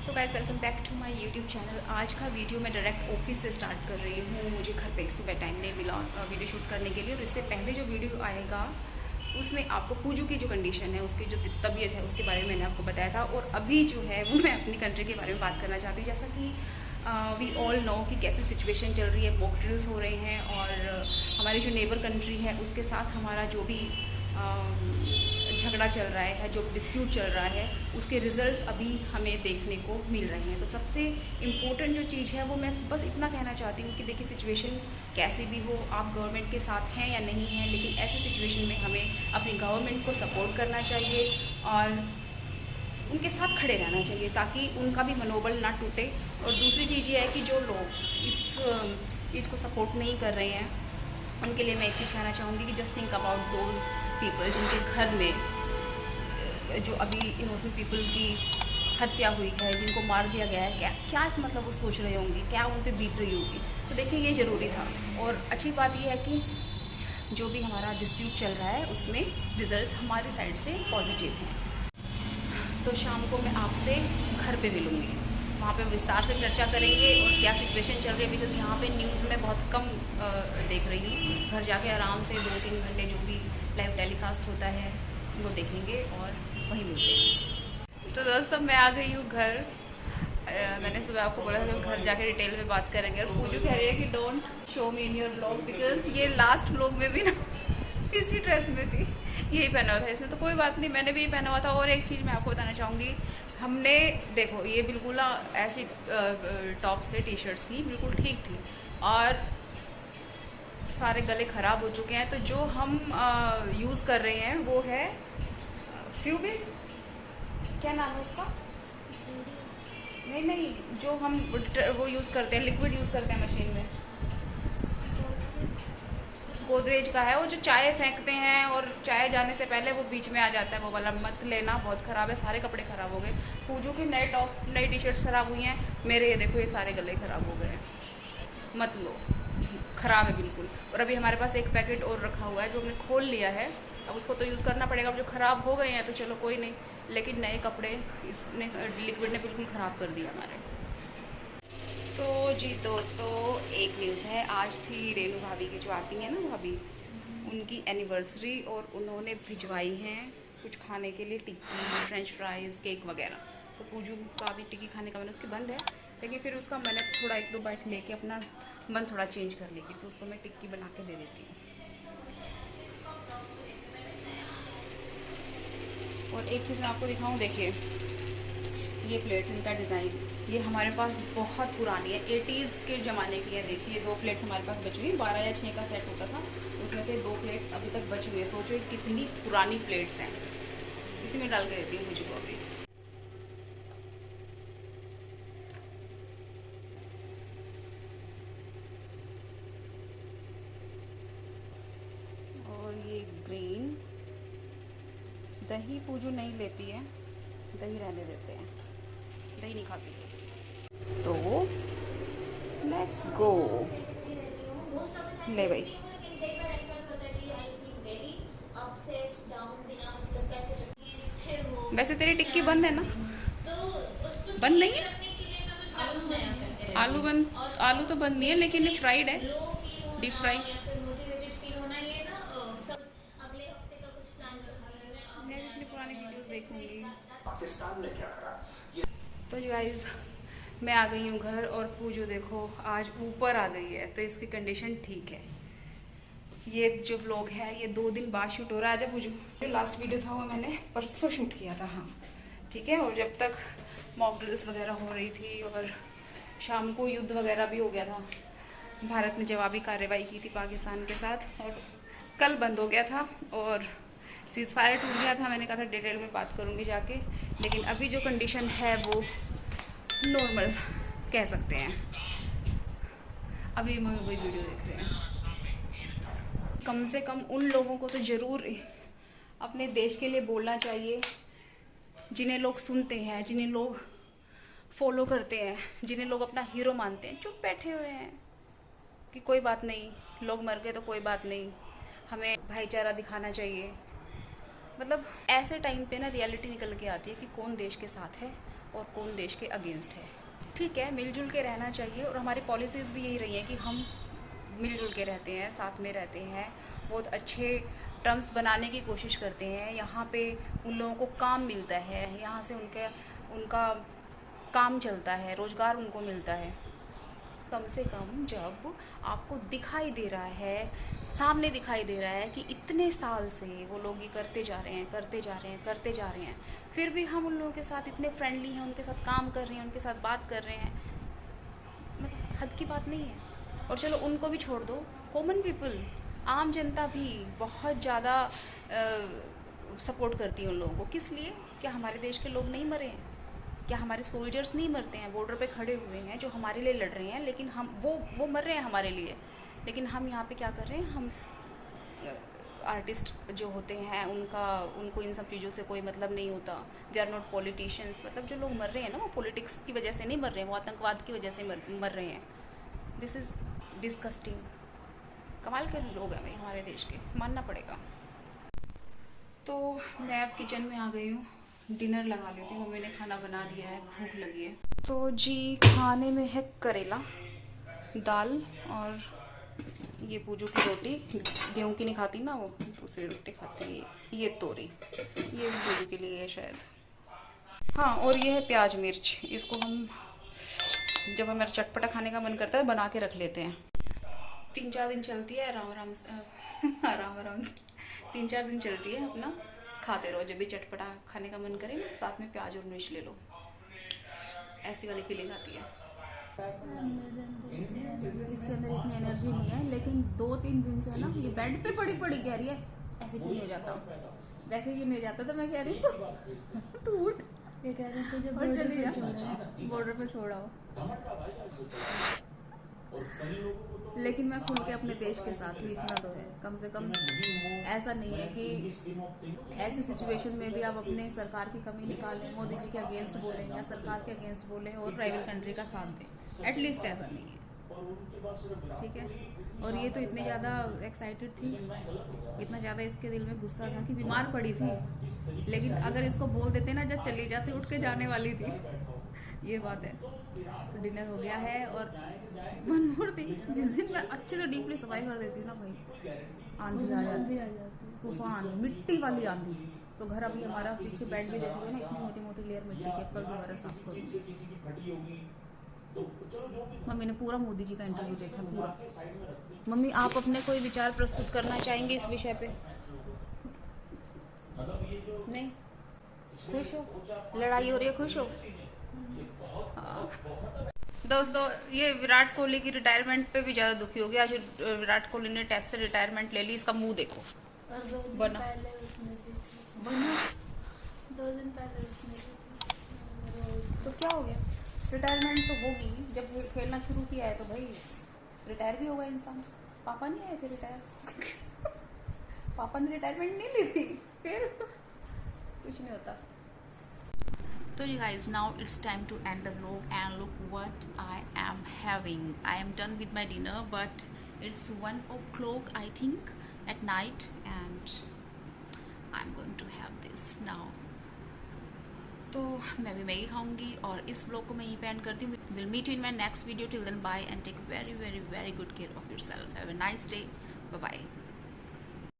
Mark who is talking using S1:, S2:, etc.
S1: So guys welcome back to my YouTube channel. आज का video मैं डायरेक्ट ऑफिस से स्टार्ट कर रही हूँ। मुझे घर पे सुबह टाइम नहीं मिला वीडियो शूट करने के लिए। और इससे पहले जो वीडियो आएगा उसमें आपको पूजू की जो कंडीशन है, उसकी जो तबीयत है, उसके बारे में मैंने आपको बताया था। और अभी जो है वो मैं अपनी कंट्री के बारे में बात करना चाहती हूँ। जैसा कि वी ऑल नो कि कैसी सिचुएशन चल रही है, मॉक ड्रिल्स हो रहे हैं और हमारी जो नेबर कंट्री है उसके साथ हमारा जो भी झगड़ा चल रहा है, जो डिस्प्यूट चल रहा है, उसके रिजल्ट्स अभी हमें देखने को मिल रहे हैं। तो सबसे इम्पोर्टेंट जो चीज़ है वो मैं बस इतना कहना चाहती हूँ कि देखिए, सिचुएशन कैसी भी हो, आप गवर्नमेंट के साथ हैं या नहीं हैं, लेकिन ऐसी सिचुएशन में हमें अपनी गवर्नमेंट को सपोर्ट करना चाहिए और उनके साथ खड़े रहना चाहिए ताकि उनका भी मनोबल ना टूटे। और दूसरी चीज़ ये है कि जो लोग इस चीज़ को सपोर्ट नहीं कर रहे हैं उनके लिए मैं एक चीज़ कहना चाहूँगी कि just think about those people जिनके घर में जो अभी इनोसेंट पीपल की हत्या हुई है, जिनको मार दिया गया है। क्या इस मतलब वो सोच रहे होंगे, क्या उन पर बीत रही होगी। तो देखिए, ये ज़रूरी था। और अच्छी बात ये है कि जो भी हमारा डिस्प्यूट चल रहा है उसमें रिजल्ट्स हमारी साइड से पॉजिटिव हैं। तो शाम को मैं आपसे घर पे मिलूँगी, वहाँ पे विस्तार से चर्चा करेंगे और क्या सिचुएशन चल रही है। बिकॉज़ यहाँ पे न्यूज़ में बहुत कम देख रही हूँ। घर जाके आराम से 2-3 घंटे जो भी लाइव टेलीकास्ट होता है वो देखेंगे और वहीं मिलते हैं। तो दोस्तों, मैं आ गई हूँ घर। मैंने सुबह आपको बोला था कि घर जाके डिटेल में बात करेंगे। और पूजू कह रही है कि don't show me in your vlog, because ये लास्ट व्लॉग में भी ना इसी ड्रेस में थी, यही पहना हुआ था इसमें। तो कोई बात नहीं, मैंने भी यही पहना हुआ था। और एक चीज़ मैं आपको बताना चाहूँगी, हमने देखो ये बिल्कुल ऐसी टॉप से टी शर्ट्स थी, बिल्कुल ठीक थी और सारे गले ख़राब हो चुके हैं। तो जो हम यूज़ कर रहे हैं वो है फ्यूबिस, क्या नाम है उसका? नहीं, जो हम वो यूज़ करते हैं, लिक्विड यूज़ करते हैं मशीन में, गोदरेज का है। वो जो चाय फेंकते हैं और चाय जाने से पहले वो बीच में आ जाता है, वो वाला मत लेना, बहुत ख़राब है। सारे कपड़े ख़राब हो गए। पूजू के नए टॉप, नई टी शर्ट्स ख़राब हुई हैं। मेरे ये देखो, ये सारे गले ख़राब हो गए हैं। मत लो, ख़राब है बिल्कुल। और अभी हमारे पास एक पैकेट और रखा हुआ है जो हमने खोल लिया है। अब उसको तो यूज़ करना पड़ेगा। अब जो ख़राब हो गए हैं तो चलो कोई नहीं, लेकिन नए कपड़े इसने लिक्विड ने बिल्कुल ख़राब कर दिया हमारे। तो जी दोस्तों, एक न्यूज़ है। आज थी रेनू भाभी की, जो आती हैं ना भाभी, उनकी एनिवर्सरी और उन्होंने भिजवाई हैं कुछ खाने के लिए, टिक्की, फ्रेंच फ्राइज़, केक वगैरह। तो पूजू का भी टिक्की खाने का मन, उसकी बंद है, लेकिन फिर उसका मन है थोड़ा 1-2 बाइट लेके अपना मन थोड़ा चेंज कर लेगी। तो उसको मैं टिक्की बना के दे देती हूँ। और एक चीज़ मैं आपको दिखाऊँ, देखिए ये प्लेट्स, इनका डिज़ाइन ये हमारे पास बहुत पुरानी है, 80s के ज़माने की है। देखिए 2 प्लेट्स हमारे पास बची हुई, 12 या 6 का सेट होता था, उसमें से 2 प्लेट्स अभी तक बची हुई है। सोचो कितनी पुरानी प्लेट्स हैं। इसी में डाल के देती हूँ मुझे को अभी। और ये ग्रीन दही पूजू नहीं लेती है, दही रहने देते हैं, दही नहीं खाती। तो लेट्स गो। ले भाई, वैसे तेरी टिक्की बंद है ना? बंद नहीं है? आलू बंद, आलू तो बंद नहीं है, लेकिन ये फ्राइड है, डीप फ्राई। मैं अपनी पुरानी वीडियोस देखूंगी। पाकिस्तान में क्या करा। तो गाइस, मैं आ गई हूँ घर और पूजू देखो आज ऊपर आ गई है, तो इसकी कंडीशन ठीक है। ये जो व्लॉग है ये 2 दिन बाद शूट हो रहा है। आज पूजू, जो लास्ट वीडियो था वो मैंने परसों शूट किया था, हाँ ठीक है। और जब तक मॉक ड्रिल्स वगैरह हो रही थी और शाम को युद्ध वगैरह भी हो गया था, भारत ने जवाबी कार्रवाई की थी पाकिस्तान के साथ, और कल बंद हो गया था और सीज़ फायर टूट गया था। मैंने कहा था डिटेल में बात करूँगी जाके, लेकिन अभी जो कंडीशन है वो नॉर्मल कह सकते हैं। अभी हम वही वीडियो देख रहे हैं। कम से कम उन लोगों को तो ज़रूर अपने देश के लिए बोलना चाहिए जिन्हें लोग सुनते हैं, जिन्हें लोग फॉलो करते हैं, जिन्हें लोग अपना हीरो मानते हैं। चुप बैठे हुए हैं कि कोई बात नहीं, लोग मर गए तो कोई बात नहीं, हमें भाईचारा दिखाना चाहिए। मतलब ऐसे टाइम पे ना रियलिटी निकल के आती है कि कौन देश के साथ है और कौन देश के अगेंस्ट है। ठीक है, मिलजुल के रहना चाहिए और हमारी पॉलिसीज़ भी यही रही हैं कि हम मिलजुल के रहते हैं, साथ में रहते हैं, बहुत अच्छे टर्म्स बनाने की कोशिश करते हैं। यहाँ पे उन लोगों को काम मिलता है, यहाँ से उनका काम चलता है, रोज़गार उनको मिलता है। कम से कम जब आपको दिखाई दे रहा है, सामने दिखाई दे रहा है कि इतने साल से वो लोग ये करते जा रहे हैं, फिर भी हम उन लोगों के साथ इतने फ्रेंडली हैं, उनके साथ काम कर रहे हैं, उनके साथ बात कर रहे हैं, मतलब हद की बात नहीं है। और चलो उनको भी छोड़ दो, कॉमन पीपल, आम जनता भी बहुत ज़्यादा सपोर्ट करती है उन लोगों को। किस लिए? क्या हमारे देश के लोग नहीं मरे हैं? क्या हमारे सोल्जर्स नहीं मरते हैं? बॉर्डर पे खड़े हुए हैं जो हमारे लिए लड़ रहे हैं, लेकिन हम वो मर रहे हैं हमारे लिए, लेकिन हम यहाँ पे क्या कर रहे हैं? हम आर्टिस्ट जो होते हैं उनको इन सब चीज़ों से कोई मतलब नहीं होता। We are not politicians. मतलब जो लोग मर रहे हैं ना, वो पॉलिटिक्स की वजह से नहीं मर रहे हैं, वो आतंकवाद की वजह से मर रहे हैं। This is disgusting. कमाल के लोग हैं भाई हमारे देश के, मानना पड़ेगा। तो मैं अब किचन में आ गई हूँ, डिनर लगा लेती हूँ। मम्मी ने खाना बना दिया है, भूख लगी है। तो जी खाने में है करेला, दाल और ये पूजू की रोटी। गेहूँ की नहीं खाती ना वो, दूसरी रोटी खाती है। ये तोरी, ये भी पूजू के लिए है शायद। हाँ, और ये है प्याज मिर्च। इसको हम जब हमारा चटपटा खाने का मन करता है बना के रख लेते हैं। 3-4 दिन चलती है आराम से 3-4 दिन चलती है, अपना खाते रहो। जब भी चटपटा खाने का मन करे ना, साथ में प्याज और मिर्च ले लो, ऐसी वाली फीलिंग आती है। इसके अंदर इतनी एनर्जी नहीं है, लेकिन 2-3 दिन से ना ये बेड पे पड़ी कह रही है ऐसे क्यों नहीं हो जाता, वैसे क्यों नहीं हो जाता। तो मैं कह रही हूँ तू उठ, ये कह रहे थे और चली जा, बॉर्डर पे छोड़ाओ। लेकिन मैं खुल के अपने देश के साथ हूँ, इतना तो है कम से कम। ऐसा नहीं है कि ऐसी सिचुएशन में भी आप अपने सरकार की कमी निकालें, मोदी जी के अगेंस्ट बोलें या सरकार के अगेंस्ट बोलें और राइवल कंट्री का साथ दें। एटलीस्ट ऐसा नहीं है, ठीक है। और ये तो इतनी ज़्यादा एक्साइटेड थी, इतना ज़्यादा इसके दिल में गुस्सा था कि बीमार पड़ी थी, लेकिन अगर इसको बोल देते ना जब चली जाती, उठ के जाने वाली थी। ये बात है। तो डिनर हो गया है। और वन मोर थिंग, जिस दिन मैं अच्छे से डीपली सफाई कर देती हूँ ना भाई, आंधी आ जाती, तूफान, मिट्टी वाली आंधी। तो घर अभी हमारा पीछे बेड भी देखोगे ना, इतनी मोटी मोटी लेयर मिट्टी की, कल दोबारा साफ करूँगी। मम्मी ने पूरा मोदी जी का इंटरव्यू देखा, पूरा। मम्मी आप अपने कोई विचार प्रस्तुत करना चाहेंगे इस विषय पे? नहीं? खुश हो? लड़ाई हो रही है, खुश हो? दोस्तों, ये विराट कोहली की रिटायरमेंट पे भी ज़्यादा दुखी हो गया। आज विराट कोहली ने टेस्ट से रिटायरमेंट ले ली। इसका मुंह देखो, बना 2 दिन पहले उसने। तो क्या हो गया? रिटायरमेंट तो होगी, जब खेलना शुरू किया है तो भाई रिटायर भी होगा इंसान। पापा नहीं आए थे रिटायर पापा ने रिटायरमेंट नहीं ली थी, फिर कुछ नहीं होता। So you guys, now it's time to end the vlog and look what I am having. I am done with my dinner, but it's 1 o'clock I think at night and I'm going to have this now. तो मैं भी Maggi खाऊंगी और इस vlog को मैं यहीं पे end करती हूँ. We'll meet you in my next video. Till then, bye and take very good care of yourself. Have a nice day. Bye bye.